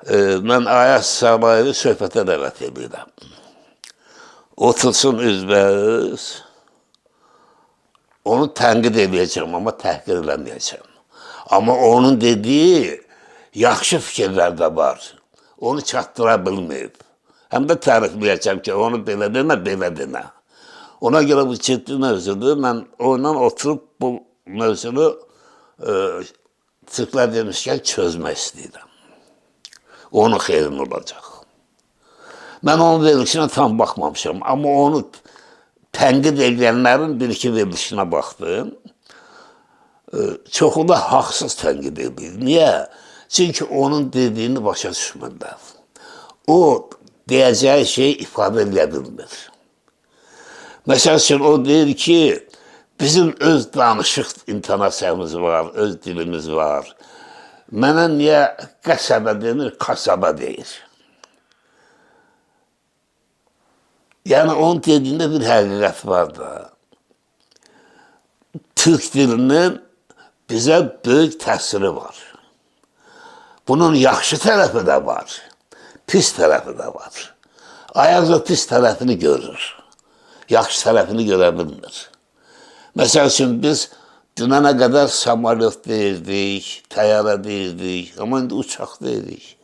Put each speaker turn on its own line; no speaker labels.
Mən Ayaz Sabayevi söhbətə dəvət edirəm. Otursun üzbəüz, onu tənqid edəcəm, amma təhqir eləməyəcəm. Amma onun dediyi yaxşı fikirlər də var. Onu çatdıra bilməyib. Həm də tərifləyəcəm ki, onu belə demə, belə demə. Ona görə bu ciddi mövzudur. Mən onunla oturub bu mövzunu Türklər demişkən çözmək istəyirəm. Onun xeyrin olacaq. Mən onun verilişinə tam baxmamışam, amma onu tənqid edənlərin bir-iki verilişinə baxdım. Çoxu da haqsız tənqid edir. Niyə? Çünki onun dediyini başa düşmürlər. O, deyəcəyi şeyi ifadə edə bilmir. Məsəl üçün, o deyir ki, bizim öz danışıq intonasiyamız var, öz dilimiz var. Mənə niyə qəsəbə denir, kasaba deyir. Yəni, onun dediyində bir həqiqət var da. Türk dilinin bizə böyük təsiri var. Bunun yaxşı tərəfi də var, pis tərəfi də var. Ayaz o pis tərəfini görür, yaxşı tərəfini görə bilmir. Məsəl üçün, biz dünənə qədər samolyot deyirdik, təyyarə deyirdik, amma indi uçaq deyirik.